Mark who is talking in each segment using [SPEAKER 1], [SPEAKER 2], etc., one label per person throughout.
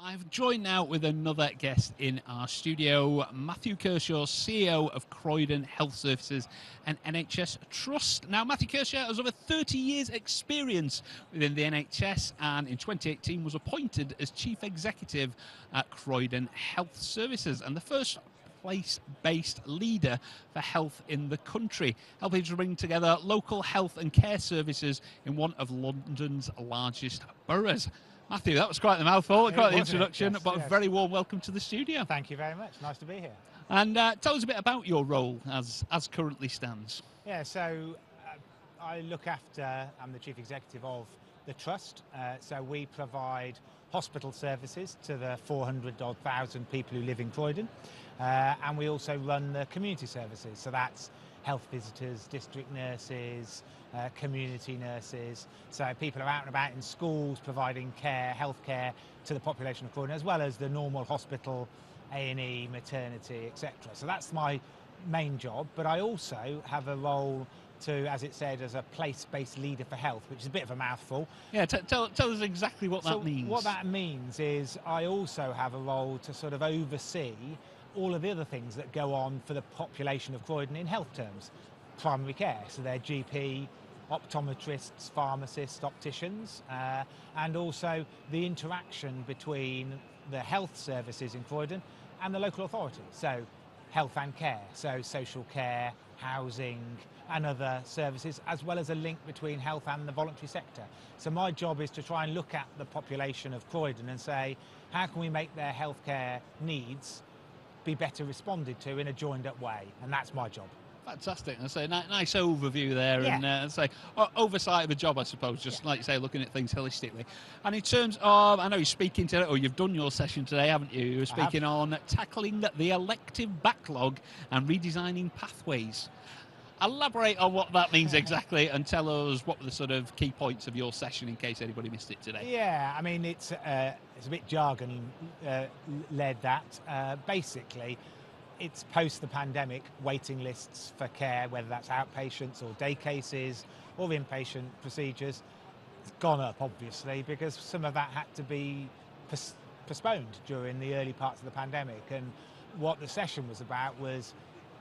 [SPEAKER 1] I've joined now with another guest in our studio, Matthew Kershaw, CEO of Croydon Health Services and NHS Trust. Now, Matthew Kershaw has over 30 years' experience within the NHS and in 2018 was appointed as Chief Executive at Croydon Health Services and the first place-based leader for health in the country, helping to bring together local health and care services in one of London's largest boroughs. Matthew, that was quite the mouthful, quite the introduction, but a very warm welcome to the studio.
[SPEAKER 2] Thank you very much. Nice to be here.
[SPEAKER 1] And tell us a bit about your role as currently stands.
[SPEAKER 2] Yeah, so I look after, I'm the Chief Executive of the Trust, so we provide hospital services to the 400,000 people who live in Croydon, and we also run the community services, so that's health visitors, district nurses, community nurses, so people are out and about in schools providing care, healthcare to the population of Croydon, as well as the normal hospital, A&E, maternity, etc. So that's my main job, but I also have a role to, as it said, as a place-based leader for health, which is a bit of a mouthful.
[SPEAKER 1] Yeah, tell us exactly what that means.
[SPEAKER 2] What that means is I also have a role to sort of oversee all of the other things that go on for the population of Croydon in health terms. Primary care, so they're GP, optometrists, pharmacists, opticians, and also the interaction between the health services in Croydon and the local authority. So health and care, so social care, housing and other services, as well as a link between health and the voluntary sector. So my job is to try and look at the population of Croydon and say, how can we make their healthcare needs be better responded to in a joined-up way, and that's my job.
[SPEAKER 1] Fantastic. And so nice overview there,
[SPEAKER 2] yeah.
[SPEAKER 1] And say oversight of a job, I suppose, just like you say, looking at things holistically. And in terms of, I know you're speaking today, or you've done your session today, haven't you? You're speaking on tackling the elective backlog and redesigning pathways. Elaborate on what that means exactly and tell us what were the sort of key points of your session in case anybody missed it today.
[SPEAKER 2] Yeah, I mean, it's a bit jargon-led that. Basically, it's post the pandemic waiting lists for care, whether that's outpatients or day cases or inpatient procedures. It's gone up, obviously, because some of that had to be postponed during the early parts of the pandemic. And what the session was about was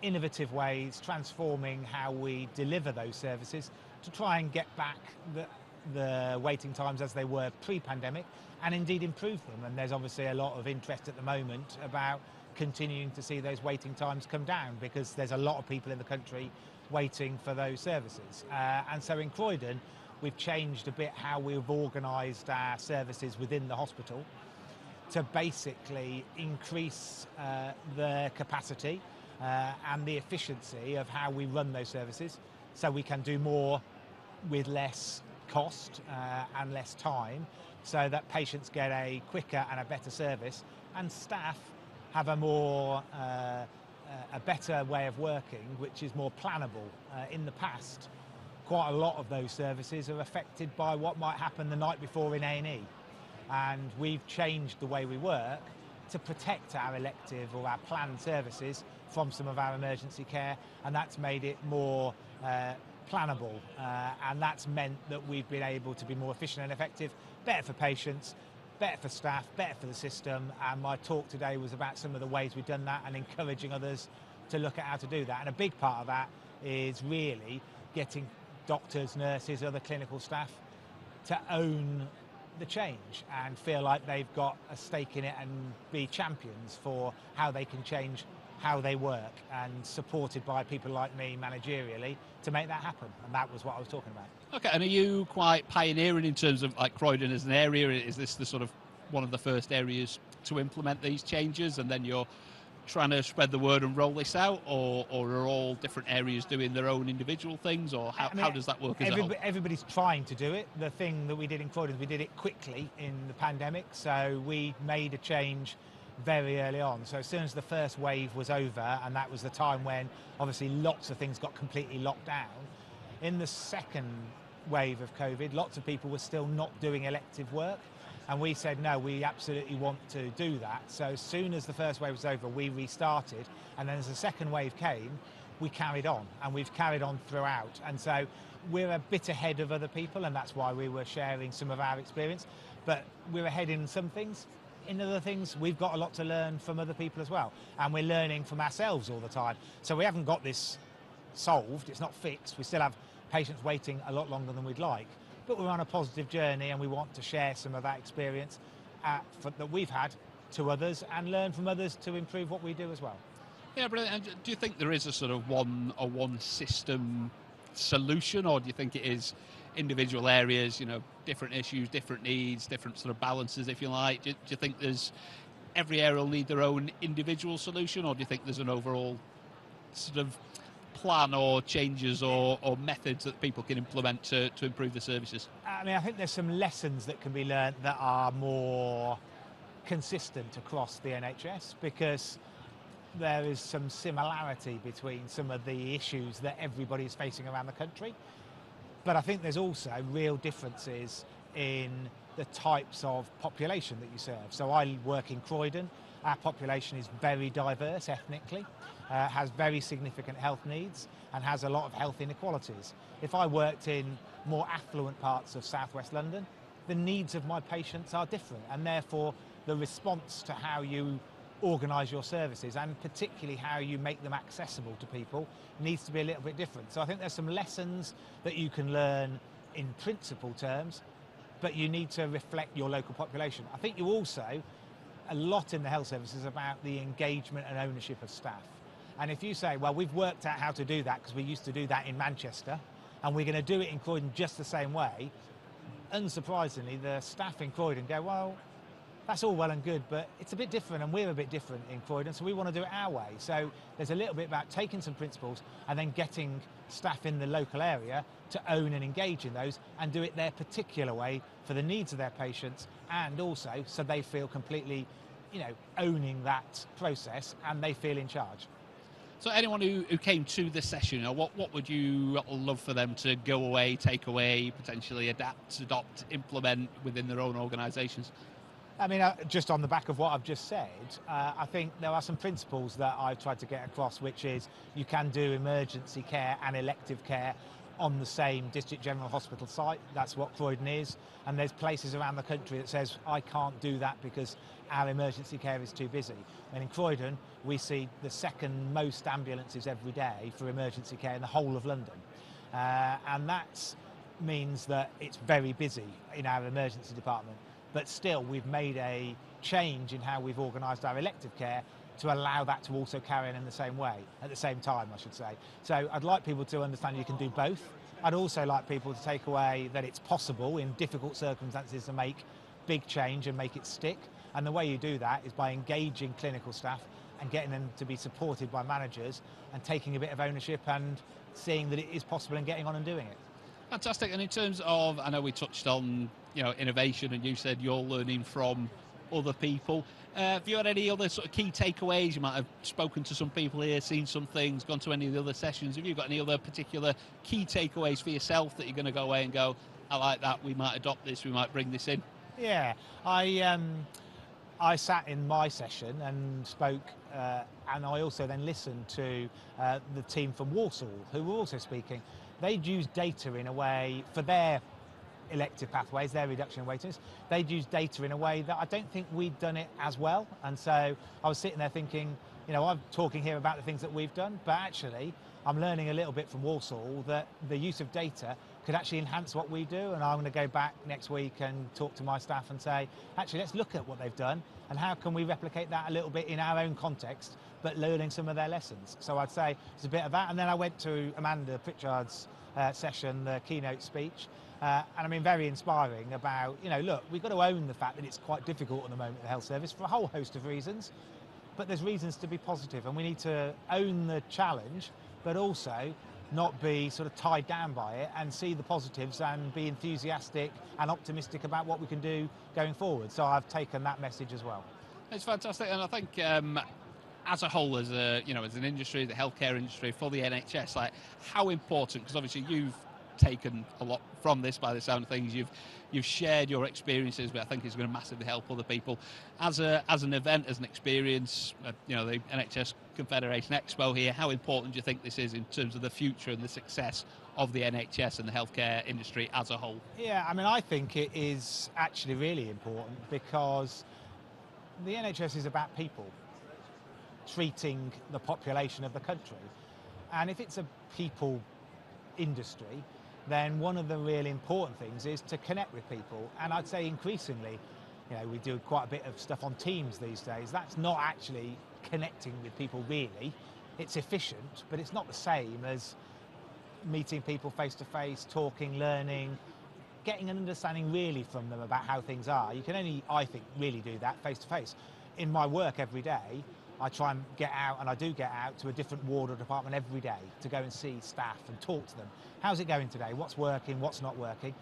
[SPEAKER 2] innovative ways, transforming how we deliver those services to try and get back the waiting times as they were pre-pandemic and indeed improve them. And there's obviously a lot of interest at the moment about continuing to see those waiting times come down because there's a lot of people in the country waiting for those services. And so in Croydon, we've changed a bit how we've organised our services within the hospital to basically increase the capacity and the efficiency of how we run those services so we can do more with less cost and less time so that patients get a quicker and a better service and staff have a better way of working which is more plannable. In the past, quite a lot of those services are affected by what might happen the night before in A&E, and we've changed the way we work to protect our elective or our planned services from some of our emergency care, and that's made it more plannable, and that's meant that we've been able to be more efficient and effective, better for patients, better for staff, better for the system, and my talk today was about some of the ways we've done that and encouraging others to look at how to do that. And a big part of that is really getting doctors, nurses, other clinical staff to own the change and feel like they've got a stake in it and be champions for how they can change how they work, and supported by people like me managerially to make that happen. And that was what I was talking about.
[SPEAKER 1] Okay, and are you quite pioneering in terms of like Croydon as an area? Is this the sort of one of the first areas to implement these changes and then you're trying to spread the word and roll this out, or are all different areas doing their own individual things, or how does that work as a whole?
[SPEAKER 2] Everybody's trying to do it. The thing that we did in Croydon, we did it quickly in the pandemic, so we made a change very early on. So as soon as the first wave was over, and that was the time when obviously lots of things got completely locked down, in the second wave of COVID, lots of people were still not doing elective work. And we said, no, we absolutely want to do that. So as soon as the first wave was over, we restarted. And then as the second wave came, we carried on, and we've carried on throughout. And so we're a bit ahead of other people, and that's why we were sharing some of our experience. But we're ahead in some things, in other things, we've got a lot to learn from other people as well. And we're learning from ourselves all the time. So we haven't got this solved, it's not fixed. We still have patients waiting a lot longer than we'd like. But we're on a positive journey and we want to share some of that experience that we've had to others and learn from others to improve what we do as well.
[SPEAKER 1] Yeah, brilliant. And do you think there is a sort of one system solution, or do you think it is individual areas, you know, different issues, different needs, different sort of balances, if you like? Do you think there's every area will need their own individual solution, or do you think there's an overall sort of plan or changes or methods that people can implement to improve the services?
[SPEAKER 2] I mean, I think there's some lessons that can be learned that are more consistent across the NHS, because there is some similarity between some of the issues that everybody is facing around the country. But I think there's also real differences in the types of population that you serve. So I work in Croydon. Our population is very diverse ethnically, has very significant health needs and has a lot of health inequalities. If I worked in more affluent parts of southwest London, the needs of my patients are different, and therefore the response to how you organise your services and particularly how you make them accessible to people needs to be a little bit different. So I think there's some lessons that you can learn in principle terms, but you need to reflect your local population. I think you also, a lot in the health service is about the engagement and ownership of staff. And if you say, well, we've worked out how to do that because we used to do that in Manchester and we're going to do it in Croydon just the same way, unsurprisingly, the staff in Croydon go, well, that's all well and good, but it's a bit different and we're a bit different in Croydon, so we want to do it our way. So there's a little bit about taking some principles and then getting staff in the local area to own and engage in those and do it their particular way for the needs of their patients, and also so they feel completely, you know, owning that process and they feel in charge.
[SPEAKER 1] So anyone who came to this session, you know, what would you love for them to go away, take away, potentially adapt, adopt, implement within their own organisations?
[SPEAKER 2] I mean, just on the back of what I've just said, I think there are some principles that I've tried to get across, which is you can do emergency care and elective care on the same district general hospital site. That's what Croydon is. And there's places around the country that says, I can't do that because our emergency care is too busy. And in Croydon, we see the second most ambulances every day for emergency care in the whole of London. And that means that it's very busy in our emergency department. But still, we've made a change in how we've organised our elective care to allow that to also carry on in the same way, at the same time, I should say. So I'd like people to understand you can do both. I'd also like people to take away that it's possible in difficult circumstances to make big change and make it stick. And the way you do that is by engaging clinical staff and getting them to be supported by managers and taking a bit of ownership and seeing that it is possible and getting on and doing it.
[SPEAKER 1] Fantastic. And in terms of, I know we touched on, you know, innovation, and you said you're learning from other people. Have you had any other sort of key takeaways? You might have spoken to some people here, seen some things, gone to any of the other sessions. Have you got any other particular key takeaways for yourself that you're going to go away and go, I like that, we might adopt this, we might bring this in?
[SPEAKER 2] Yeah, I sat in my session and spoke, and I also then listened to the team from Walsall, who were also speaking. They'd use data in a way for their elective pathways, their reduction in waiting lists. They'd use data in a way that I don't think we'd done it as well. And so I was sitting there thinking, you know, I'm talking here about the things that we've done, but actually I'm learning a little bit from Walsall that the use of data could actually enhance what we do. And I'm going to go back next week and talk to my staff and say, actually, let's look at what they've done and how can we replicate that a little bit in our own context, but learning some of their lessons. So I'd say it's a bit of that. And then I went to Amanda Pritchard's session, the keynote speech, and I mean, very inspiring about, you know, look, we've got to own the fact that it's quite difficult at the moment in the health service for a whole host of reasons, but there's reasons to be positive, and we need to own the challenge, but also not be sort of tied down by it and see the positives and be enthusiastic and optimistic about what we can do going forward. So I've taken that message as well.
[SPEAKER 1] It's fantastic, and I think as a whole, as a, you know, as an industry, the healthcare industry, for the NHS, like how important, because obviously you've taken a lot from this by the sound of things, you've shared your experiences, but I think it's going to massively help other people. As an event, as an experience, you know, the NHS Confederation Expo here, how important do you think this is in terms of the future and the success of the NHS and the healthcare industry as a whole?
[SPEAKER 2] Yeah, I mean, I think it is actually really important because the NHS is about people, treating the population of the country. And if it's a people industry, then one of the really important things is to connect with people. And I'd say increasingly, we do quite a bit of stuff on Teams these days. That's not actually connecting with people really. It's efficient, but it's not the same as meeting people face to face, talking, learning, getting an understanding really from them about how things are. You can only, I think, really do that face to face. In my work every day, I try and get out, and I do get out to a different ward or department every day to go and see staff and talk to them. How's it going today? What's working? What's not working?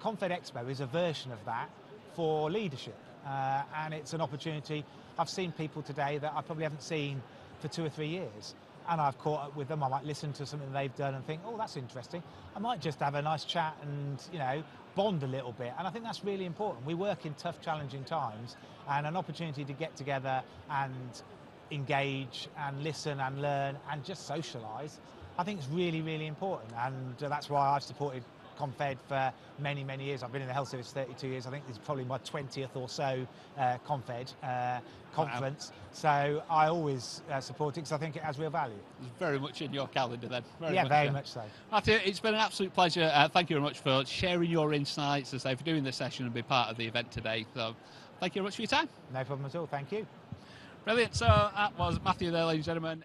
[SPEAKER 2] ConfedExpo is a version of that for leadership, and it's an opportunity. I've seen people today that I probably haven't seen for 2 or 3 years, and I've caught up with them. I might listen to something they've done and think, oh, that's interesting. I might just have a nice chat and, bond a little bit. And I think that's really important. We work in tough, challenging times, and an opportunity to get together and engage and listen and learn and just socialise, I think it's really, really important. And that's why I've supported Confed for many, many years. I've been in the health service 32 years. I think this is probably my 20th or so Confed conference. Wow. So I always support it because I think it has real value.
[SPEAKER 1] It's very much in your calendar then.
[SPEAKER 2] Very much so.
[SPEAKER 1] Matthew, it's been an absolute pleasure. Thank you very much for sharing your insights, as I say, for doing this session and be part of the event today. So thank you very much for your time.
[SPEAKER 2] No problem at all. Thank you.
[SPEAKER 1] Brilliant. So that was Matthew there, ladies and gentlemen.